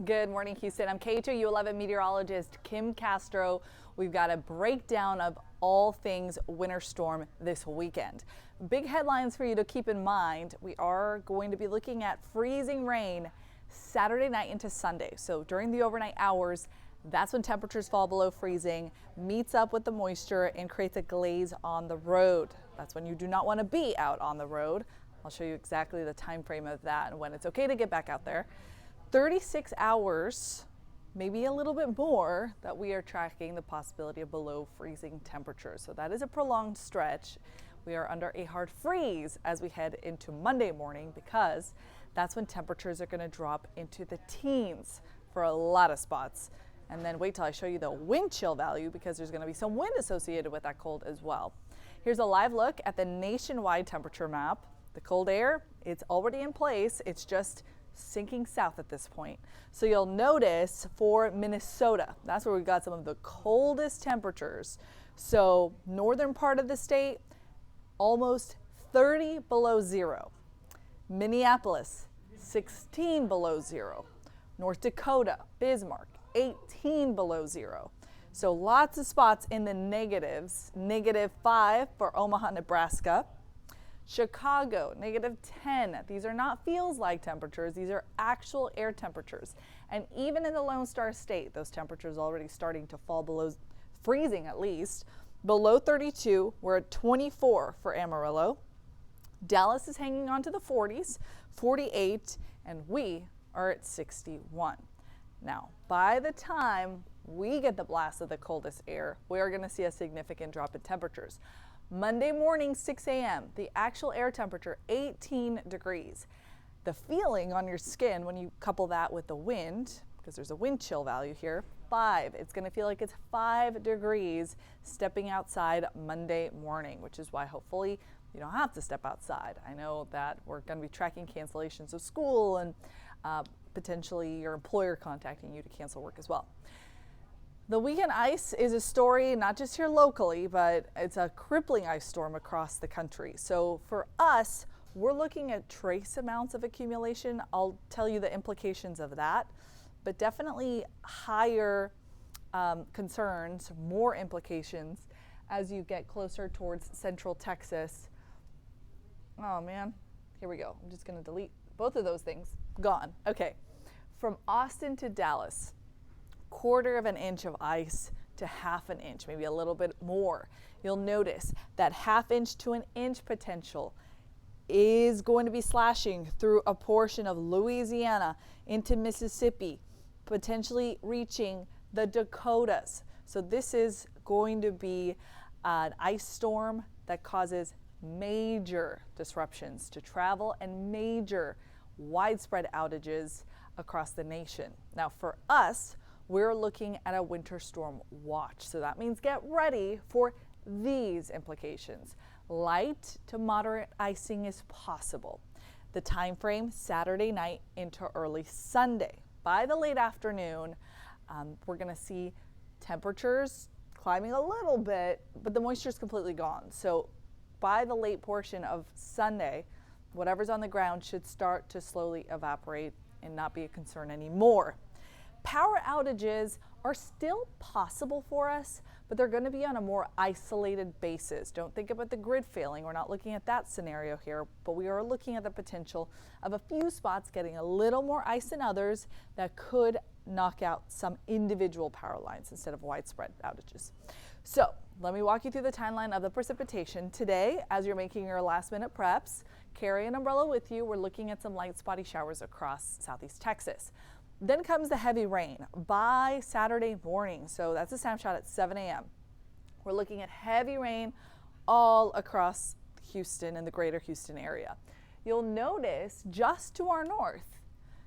Good morning, Houston. I'm KHOU 11 meteorologist Kim Castro. We've got a breakdown of all things winter storm this weekend. Big headlines for you to keep in mind. We are going to be looking at freezing rain Saturday night into Sunday. So during the overnight hours, that's when temperatures fall below freezing, meets up with the moisture and creates a glaze on the road. That's when you do not want to be out on the road. I'll show you exactly the time frame of that and when it's okay to get back out there. 36 hours, maybe a little bit more, that we are tracking the possibility of below freezing temperatures. So that is a prolonged stretch. We are under a hard freeze as we head into Monday morning because that's when temperatures are going to drop into the teens for a lot of spots. And then wait till I show you the wind chill value because there's going to be some wind associated with that cold as well. Here's a live look at the nationwide temperature map. The cold air, it's already in place. It's just sinking south at this point. So you'll notice for Minnesota, that's where we've got some of the coldest temperatures. So northern part of the state, almost 30 below zero. Minneapolis, 16 below zero. North Dakota, Bismarck, 18 below zero. So lots of spots in the negatives. -5 for Omaha, Nebraska. Chicago, -10. These are not feels like temperatures. These are actual air temperatures. And even in the Lone Star State, those temperatures already starting to fall below freezing at least. Below 32, we're at 24 for Amarillo. Dallas is hanging on to the 40s, 48, and we are at 61. Now, by the time we get the blast of the coldest air, we are going to see a significant drop in temperatures. Monday morning, 6 a.m., the actual air temperature, 18 degrees. The feeling on your skin when you couple that with the wind, because there's a wind chill value here, 5. It's going to feel like it's 5 degrees stepping outside Monday morning, which is why hopefully you don't have to step outside. I know that we're going to be tracking cancellations of school and potentially your employer contacting you to cancel work as well. The weekend ice is a story not just here locally, but it's a crippling ice storm across the country. So for us, we're looking at trace amounts of accumulation. I'll tell you the implications of that, but definitely higher concerns, more implications as you get closer towards central Texas. Oh man, here we go. I'm just gonna delete both of those things. Gone. Okay, from Austin to Dallas. 1/4 of an inch of ice to 1/2 an inch, maybe a little bit more. You'll notice that 1/2 inch to an inch potential is going to be slashing through a portion of Louisiana into Mississippi, potentially reaching the Dakotas. So this is going to be an ice storm that causes major disruptions to travel and major widespread outages across the nation. Now for us, we're looking at a winter storm watch. So that means get ready for these implications. Light to moderate icing is possible. The time frame, Saturday night into early Sunday. By the late afternoon, we're going to see temperatures climbing a little bit, but the moisture is completely gone. So by the late portion of Sunday, whatever's on the ground should start to slowly evaporate and not be a concern anymore. Power outages are still possible for us, but they're going to be on a more isolated basis. Don't think about the grid failing. We're not looking at that scenario here, but we are looking at the potential of a few spots getting a little more ice than others that could knock out some individual power lines instead of widespread outages. So let me walk you through the timeline of the precipitation. Today, as you're making your last minute preps, carry an umbrella with you. We're looking at some light spotty showers across southeast Texas. Then comes the heavy rain by Saturday morning. So that's a snapshot at 7 a.m. We're looking at heavy rain all across Houston and the greater Houston area. You'll notice just to our north,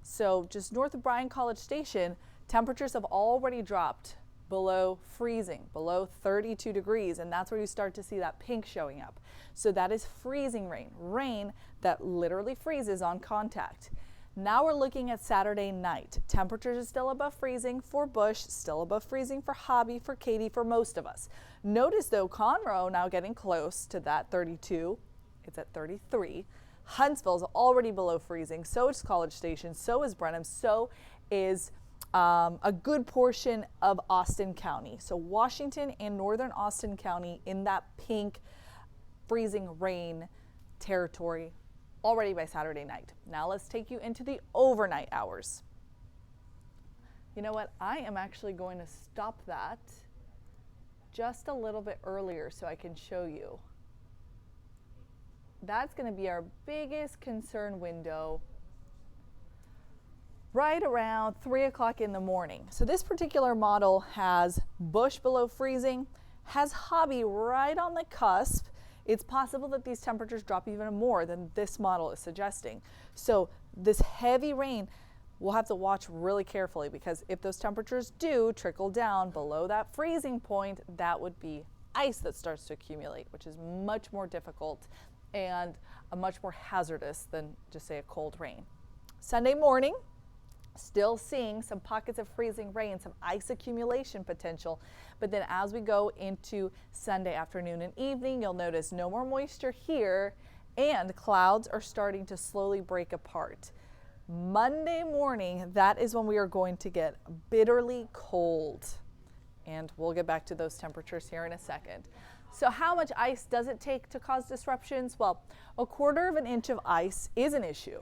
so just north of Bryan College Station, temperatures have already dropped below freezing, below 32 degrees, and that's where you start to see that pink showing up. So that is freezing rain, rain that literally freezes on contact. Now we're looking at Saturday night. Temperatures are still above freezing for Bush, still above freezing for Hobby, for Katy, for most of us. Notice though, Conroe now getting close to that 32. It's at 33. Huntsville's already below freezing. So is College Station. So is Brenham. So is a good portion of Austin County. So Washington and northern Austin County in that pink freezing rain territory already by Saturday night. Now let's take you into the overnight hours. You know what? I am actually going to stop that just a little bit earlier so I can show you. That's going to be our biggest concern window right around 3 o'clock in the morning. So this particular model has bush below freezing, has hobby right on the cusp. It's possible that these temperatures drop even more than this model is suggesting. So this heavy rain, we'll have to watch really carefully, because if those temperatures do trickle down below that freezing point, that would be ice that starts to accumulate, which is much more difficult and much more hazardous than just say a cold rain. Sunday morning, still seeing some pockets of freezing rain, some ice accumulation potential. But then as we go into Sunday afternoon and evening, you'll notice no more moisture here, and clouds are starting to slowly break apart. Monday morning, that is when we are going to get bitterly cold. And we'll get back to those temperatures here in a second. So how much ice does it take to cause disruptions? Well, 1/4 of an inch of ice is an issue.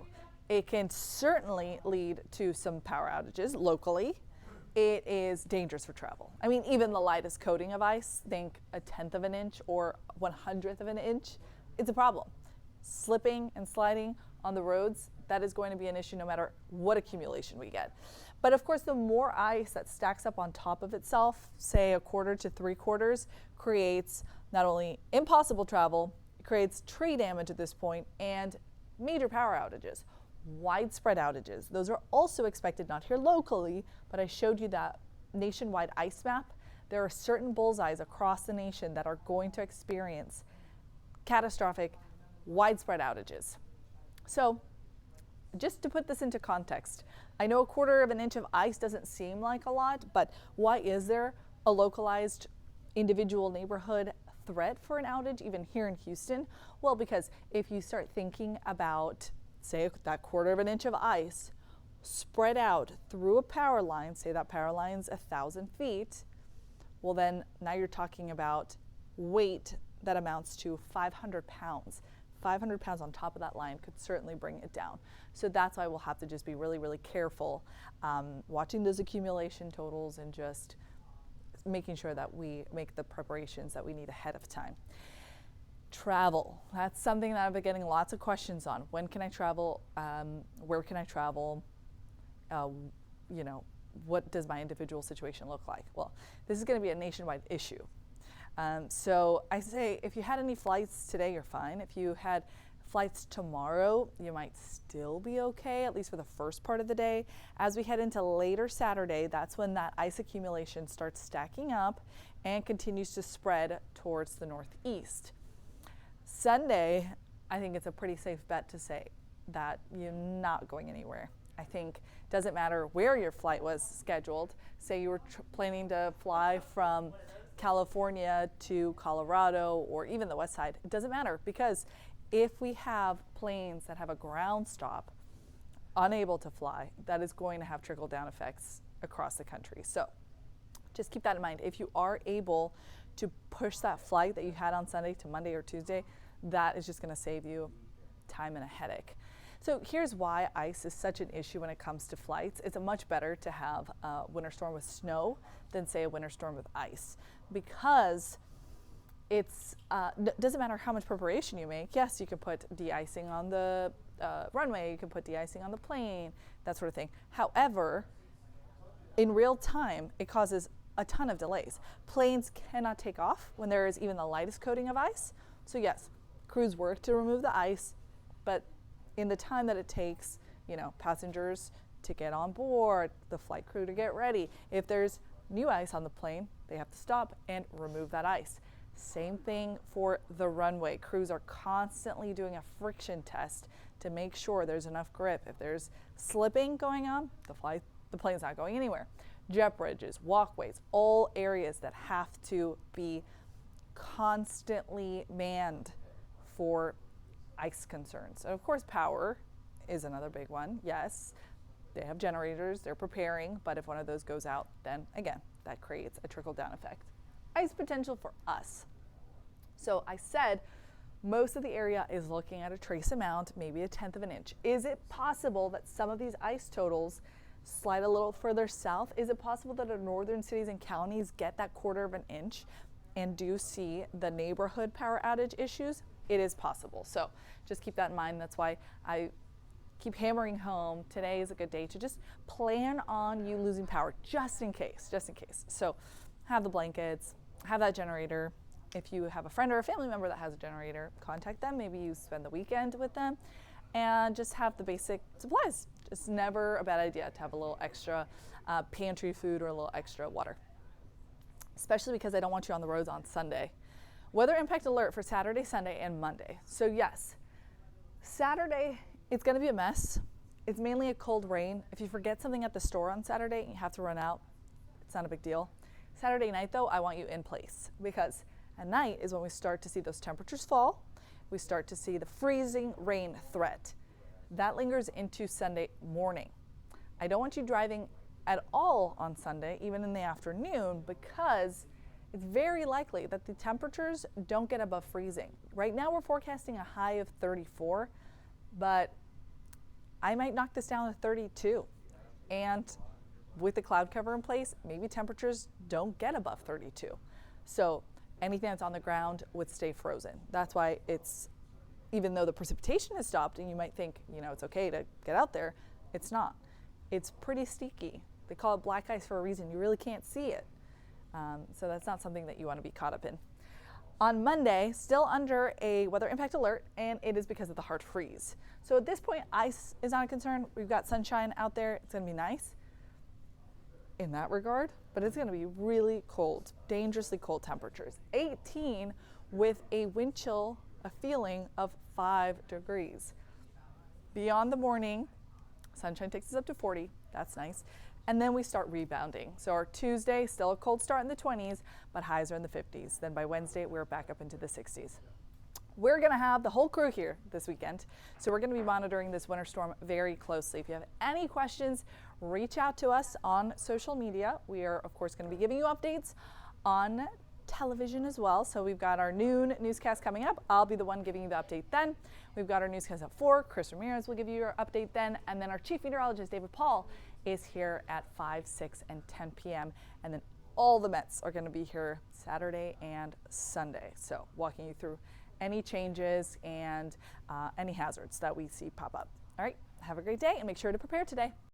It can certainly lead to some power outages locally. It is dangerous for travel. I mean, even the lightest coating of ice, think 1/10 of an inch or 1/100th of an inch, it's a problem. Slipping and sliding on the roads, that is going to be an issue no matter what accumulation we get. But of course, the more ice that stacks up on top of itself, say 1/4 to 3/4, creates not only impossible travel, it creates tree damage at this point, and major power outages. Widespread outages. Those are also expected, not here locally, but I showed you that nationwide ice map. There are certain bullseyes across the nation that are going to experience catastrophic, widespread outages. So just to put this into context, I know 1/4 of an inch of ice doesn't seem like a lot, but why is there a localized individual neighborhood threat for an outage even here in Houston? Well, because if you start thinking about, say, that 1/4 of an inch of ice spread out through a power line, say that power line's 1,000 feet, well then now you're talking about weight that amounts to 500 pounds. 500 pounds on top of that line could certainly bring it down. So that's why we'll have to just be really, really careful watching those accumulation totals and just making sure that we make the preparations that we need ahead of time. Travel, that's something that I've been getting lots of questions on. When can I travel? Where can I travel? You know, what does my individual situation look like? Well, this is going to be a nationwide issue. So I say if you had any flights today, you're fine. If you had flights tomorrow, you might still be okay, at least for the first part of the day. As we head into later Saturday, that's when that ice accumulation starts stacking up and continues to spread towards the northeast. Sunday, I think it's a pretty safe bet to say that you're not going anywhere. I think it doesn't matter where your flight was scheduled. Say you were planning to fly from California to Colorado or even the west side. It doesn't matter, because if we have planes that have a ground stop unable to fly, that is going to have trickle down effects across the country. So just keep that in mind. If you are able to push that flight that you had on Sunday to Monday or Tuesday, that is just going to save you time and a headache. So here's why ice is such an issue when it comes to flights. It's much better to have a winter storm with snow than say a winter storm with ice, because it's doesn't matter how much preparation you make. Yes, you can put de-icing on the runway, you can put de-icing on the plane, that sort of thing. However, in real time, it causes a ton of delays. Planes cannot take off when there is even the lightest coating of ice. So yes, crews work to remove the ice, but in the time that it takes, you know, passengers to get on board, the flight crew to get ready, if there's new ice on the plane, they have to stop and remove that ice. Same thing for the runway. Crews are constantly doing a friction test to make sure there's enough grip. If there's slipping going on, the plane's not going anywhere. Jet bridges, walkways, all areas that have to be constantly manned for ice concerns. And of course, power is another big one. Yes, They have generators, they're preparing, but if one of those goes out, then again, that creates a trickle-down effect. Ice potential for us. So I said most of the area is looking at a trace amount, maybe 1/10 of an inch. Is it possible that some of these ice totals slide a little further south? Is it possible that our northern cities and counties get that 1/4 of an inch and do see the neighborhood power outage issues? It is possible. So just keep that in mind. That's why I keep hammering home today is a good day to just plan on you losing power just in case. So have the blankets, have that generator. If you have a friend or a family member that has a generator, contact them. Maybe you spend the weekend with them and just have the basic supplies. It's never a bad idea to have a little extra pantry food or a little extra water, especially because I don't want you on the roads on Sunday. Weather impact alert for Saturday, Sunday, and Monday. So yes, Saturday, it's going to be a mess. It's mainly a cold rain. If you forget something at the store on Saturday and you have to run out, it's not a big deal. Saturday night though, I want you in place because at night is when we start to see those temperatures fall. We start to see the freezing rain threat. That lingers into Sunday morning. I don't want you driving at all on Sunday, even in the afternoon, because it's very likely that the temperatures don't get above freezing. Right now we're forecasting a high of 34, but I might knock this down to 32. And with the cloud cover in place, maybe temperatures don't get above 32. So anything that's on the ground would stay frozen. That's why it's, even though the precipitation has stopped and you might think, it's okay to get out there, it's not. It's pretty sticky. They call it black ice for a reason. You really can't see it. So that's not something that you want to be caught up in. On Monday, still under a weather impact alert, and it is because of the hard freeze. So at this point, ice is not a concern. We've got sunshine out there. It's going to be nice in that regard, but it's going to be really cold, dangerously cold temperatures. 18 with a wind chill, a feeling of 5 degrees. Beyond the morning, sunshine takes us up to 40. That's nice. And then we start rebounding. So our Tuesday, still a cold start in the 20s, but highs are in the 50s. Then by Wednesday, we're back up into the 60s. We're going to have the whole crew here this weekend. So we're going to be monitoring this winter storm very closely. If you have any questions, reach out to us on social media. We are, of course, going to be giving you updates on television as well. So we've got our noon newscast coming up. I'll be the one giving you the update then. We've got our newscast at 4. Chris Ramirez will give you your update then. And then our chief meteorologist, David Paul, is here at 5, 6, and 10 p.m. And then all the Mets are going to be here Saturday and Sunday. So walking you through any changes and any hazards that we see pop up. All right, have a great day and make sure to prepare today.